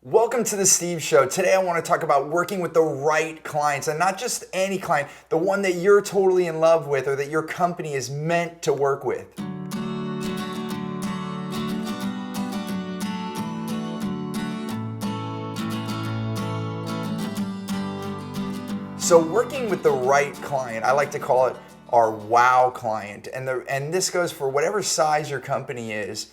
Welcome to the Steve Show. Today I want to talk about working with the right clients, and not just any client, the one that you're totally in love with or that your company is meant to work with. So working with the right client, I like to call it our wow client. And this goes for whatever size your company is.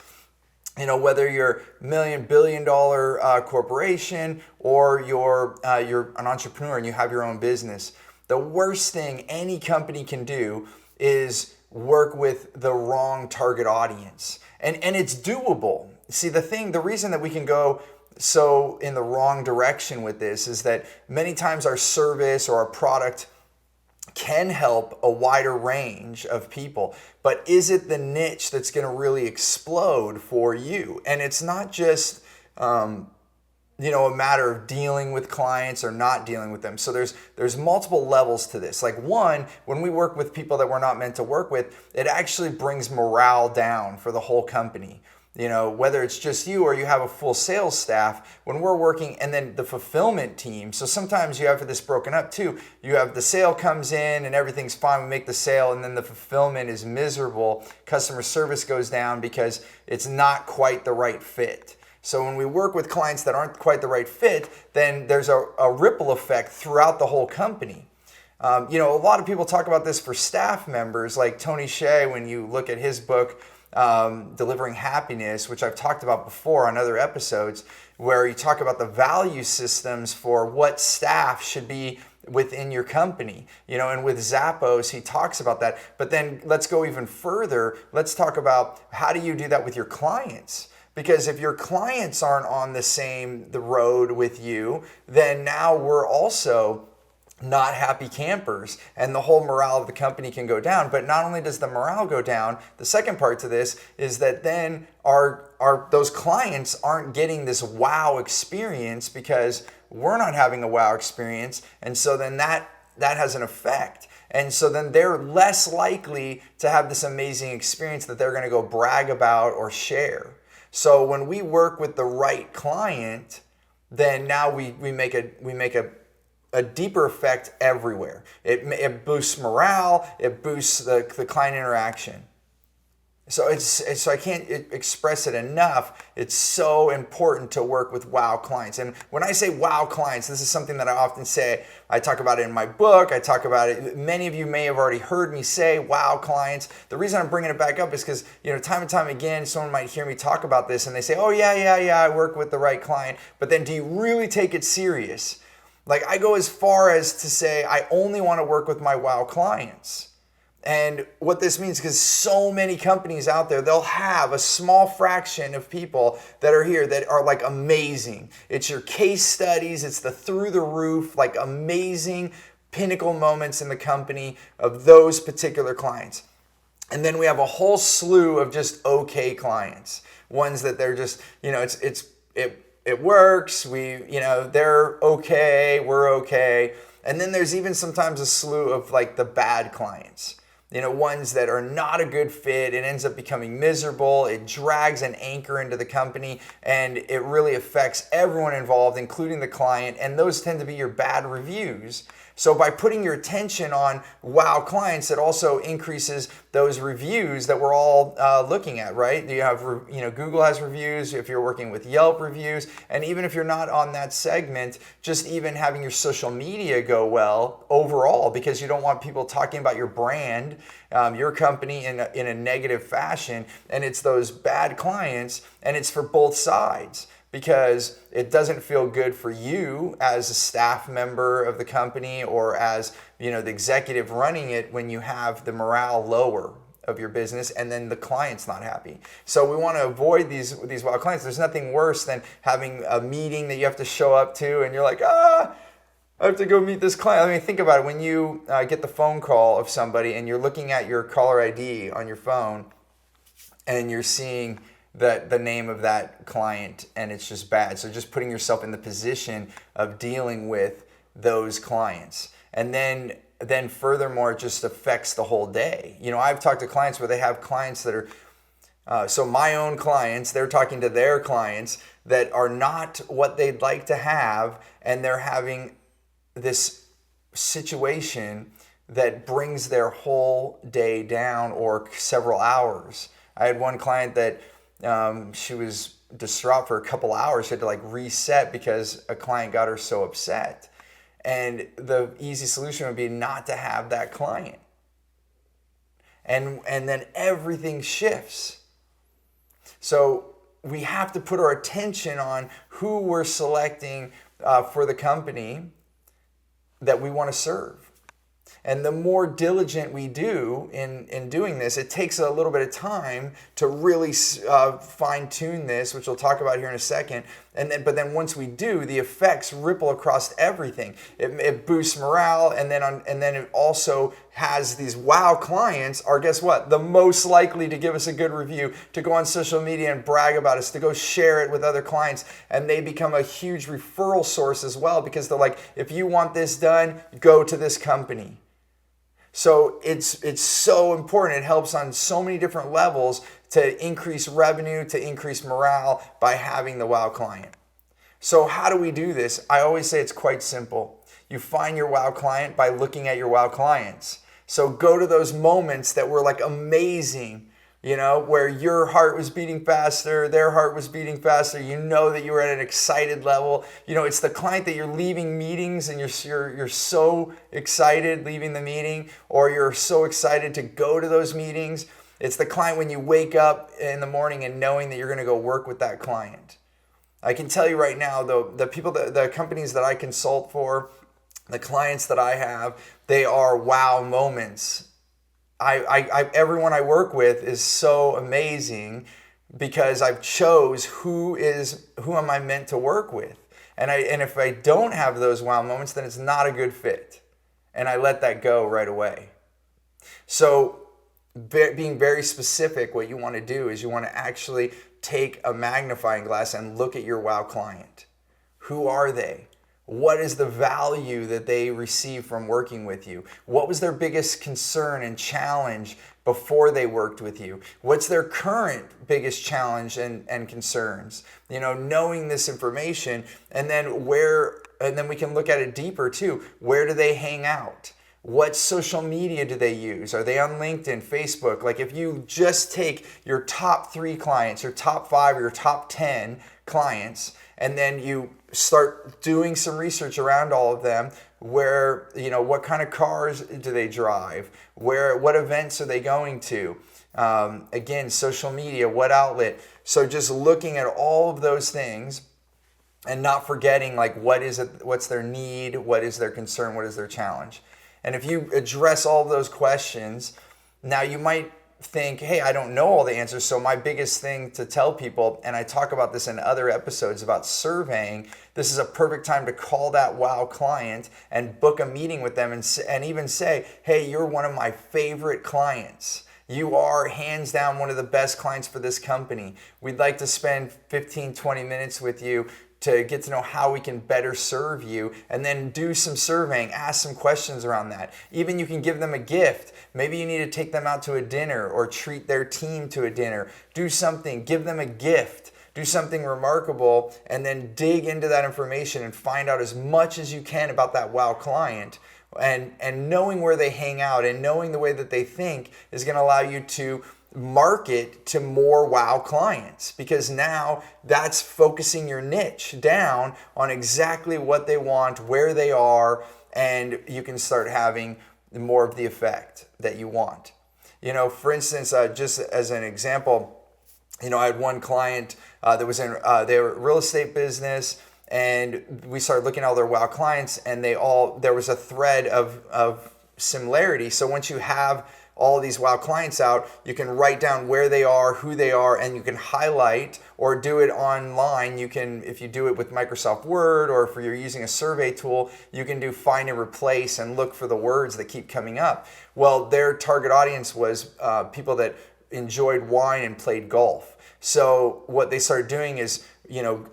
You know, whether you're billion-dollar corporation or you're an entrepreneur and you have your own business, the worst thing any company can do is work with the wrong target audience. And it's doable. See, the reason that we can go so in the wrong direction with this is that many times our service or our product can help a wider range of people, but is it the niche that's going to really explode for you? And it's not just a matter of dealing with clients or not dealing with them. So there's multiple levels to this. Like one, when we work with people that we're not meant to work with, it actually brings morale down for the whole company. You know, whether it's just you or you have a full sales staff, when we're working, and then the fulfillment team. So sometimes you have this broken up too. You have the sale comes in and everything's fine, we make the sale, and then the fulfillment is miserable. Customer service goes down because it's not quite the right fit. So when we work with clients that aren't quite the right fit, then there's a ripple effect throughout the whole company. A lot of people talk about this for staff members, like Tony Hsieh, when you look at his book, Delivering Happiness, which I've talked about before on other episodes, where you talk about the value systems for what staff should be within your company. And with Zappos, he talks about that. But then let's go even further. Let's talk about how do you do that with your clients? Because if your clients aren't on the road with you, then now we're also not happy campers, and the whole morale of the company can go down. But not only does the morale go down, the second part to this is that then those clients aren't getting this wow experience because we're not having a wow experience, and so then that has an effect. And so then they're less likely to have this amazing experience that they're going to go brag about or share. So when we work with the right client, then now we make a deeper effect everywhere. It boosts morale, it boosts the client interaction. So I can't express it enough. It's so important to work with wow clients. And when I say wow clients, this is something that I often say. I talk about it in my book. I talk about it. Many of you may have already heard me say wow clients. The reason I'm bringing it back up is because, time and time again, someone might hear me talk about this and they say, oh, yeah, I work with the right client. But then do you really take it serious? Like, I go as far as to say I only want to work with my wow clients. And what this means, because so many companies out there, they'll have a small fraction of people that are here that are like amazing. It's your case studies, it's the through the roof, like amazing pinnacle moments in the company of those particular clients. And then we have a whole slew of just okay clients, ones that they're just, it works, they're okay, we're okay. And then there's even sometimes a slew of like the bad clients. Ones that are not a good fit. It ends up becoming miserable. It drags an anchor into the company, and it really affects everyone involved, including the client. And those tend to be your bad reviews. So by putting your attention on wow clients, it also increases those reviews that we're all looking at, right? You have, Google has reviews, if you're working with Yelp reviews, and even if you're not on that segment, just even having your social media go well overall, because you don't want people talking about your brand, your company in a negative fashion, and it's those bad clients, and it's for both sides. Because it doesn't feel good for you as a staff member of the company or as the executive running it when you have the morale lower of your business and then the client's not happy. So we want to avoid these wild clients. There's nothing worse than having a meeting that you have to show up to and you're like, I have to go meet this client. I mean, think about it. When you get the phone call of somebody and you're looking at your caller ID on your phone and you're seeing the name of that client and it's just bad. So just putting yourself in the position of dealing with those clients. And then furthermore, it just affects the whole day. I've talked to clients where they have clients that are, so my own clients, they're talking to their clients that are not what they'd like to have, and they're having this situation that brings their whole day down or several hours. I had one client that she was distraught for a couple hours. She had to like reset because a client got her so upset. And the easy solution would be not to have that client. And then everything shifts. So we have to put our attention on who we're selecting for the company that we want to serve. And the more diligent we do in doing this, it takes a little bit of time to really fine tune this, which we'll talk about here in a second. But then once we do, the effects ripple across everything. It boosts morale, and then it also has these wow clients are, guess what? The most likely to give us a good review, to go on social media and brag about us, to go share it with other clients, and they become a huge referral source as well, because they're like, if you want this done, go to this company. So it's so important. It helps on so many different levels to increase revenue, to increase morale by having the wow client. So how do we do this? I always say it's quite simple. You find your wow client by looking at your wow clients. So go to those moments that were like amazing, where your heart was beating faster, their heart was beating faster. You know that you were at an excited level. It's the client that you're leaving meetings and you're so excited leaving the meeting, or you're so excited to go to those meetings. It's the client when you wake up in the morning and knowing that you're going to go work with that client. I can tell you right now, though, the companies that I consult for, the clients that I have, they are wow moments. Everyone I work with is so amazing because I've chose who am I meant to work with. And if I don't have those wow moments, then it's not a good fit. And I let that go right away. So being very specific, what you want to do is you want to actually take a magnifying glass and look at your wow client. Who are they? What is the value that they receive from working with you? What was their biggest concern and challenge before they worked with you? What's their current biggest challenge and concerns? Knowing this information, and then we can look at it deeper too. Where do they hang out? What social media do they use? Are they on LinkedIn, Facebook? Like if you just take your top 3 clients, your top 5, or your top 10 clients, and then you start doing some research around all of them, where, what kind of cars do they drive? What events are they going to? Again, social media, what outlet? So just looking at all of those things and not forgetting like what's their need, what is their concern, what is their challenge? And if you address all of those questions, now you might think, hey, I don't know all the answers. So my biggest thing to tell people, and I talk about this in other episodes about surveying, this is a perfect time to call that wow client and book a meeting with them and even say, hey, you're one of my favorite clients. You are hands down one of the best clients for this company. We'd like to spend 15, 20 minutes with you to get to know how we can better serve you, and then do some surveying, ask some questions around that. Even you can give them a gift. Maybe you need to take them out to a dinner or treat their team to a dinner. Do something, give them a gift, do something remarkable, and then dig into that information and find out as much as you can about that wow client. And knowing where they hang out and knowing the way that they think is going to allow you to market to more wow clients, because now that's focusing your niche down on exactly what they want, where they are, and you can start having more of the effect that you want. For instance, just as an example, I had one client that was in their real estate business, and we started looking at all their wow clients, and there was a thread of similarity. So once you have all these wow clients out, you can write down where they are, who they are, and you can highlight or do it online. You can, if you do it with Microsoft Word, or if you're using a survey tool, you can do find and replace and look for the words that keep coming up. Well, their target audience was people that enjoyed wine and played golf. So what they started doing is,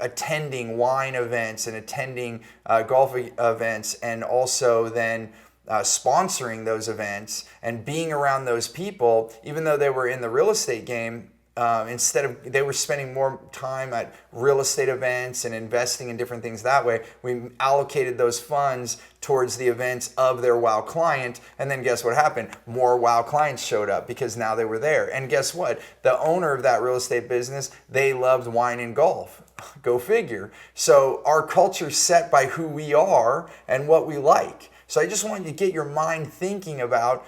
attending wine events and attending golf events, and also then sponsoring those events and being around those people. Even though they were in the real estate game, instead of, they were spending more time at real estate events and investing in different things that way. We allocated those funds towards the events of their wow client. And then guess what happened? More wow clients showed up because now they were there. And guess what? The owner of that real estate business, they loved wine and golf. Go figure. So our culture's set by who we are and what we like. So I just want you to get your mind thinking about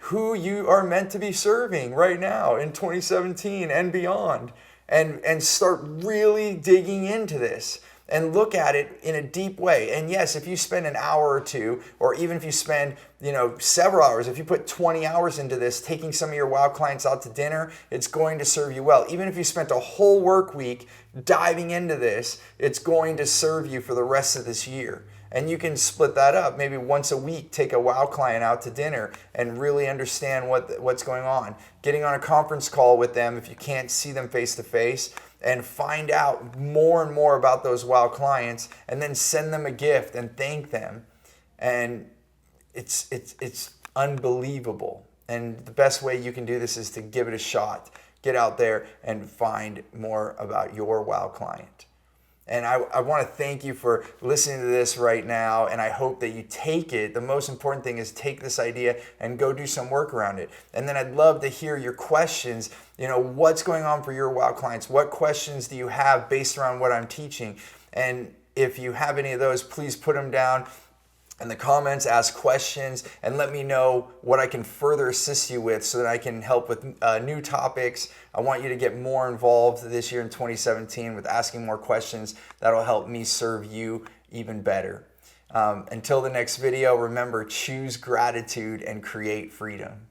who you are meant to be serving right now in 2017 and beyond, and start really digging into this and look at it in a deep way. And yes, if you spend an hour or two, or even if you spend, several hours, if you put 20 hours into this, taking some of your wow clients out to dinner, it's going to serve you well. Even if you spent a whole work week diving into this, it's going to serve you for the rest of this year. And you can split that up. Maybe once a week, take a wow client out to dinner and really understand what's going on. Getting on a conference call with them if you can't see them face to face, and find out more and more about those wow clients, and then send them a gift and thank them. And it's unbelievable. And the best way you can do this is to give it a shot. Get out there and find more about your wow client. And I want to thank you for listening to this right now, and I hope that you take it. The most important thing is take this idea and go do some work around it. And then I'd love to hear your questions. What's going on for your wow clients? What questions do you have based around what I'm teaching? And if you have any of those, please put them down in the comments, ask questions, and let me know what I can further assist you with so that I can help with new topics. I want you to get more involved this year in 2017 with asking more questions. That'll help me serve you even better. Until the next video, remember, choose gratitude and create freedom.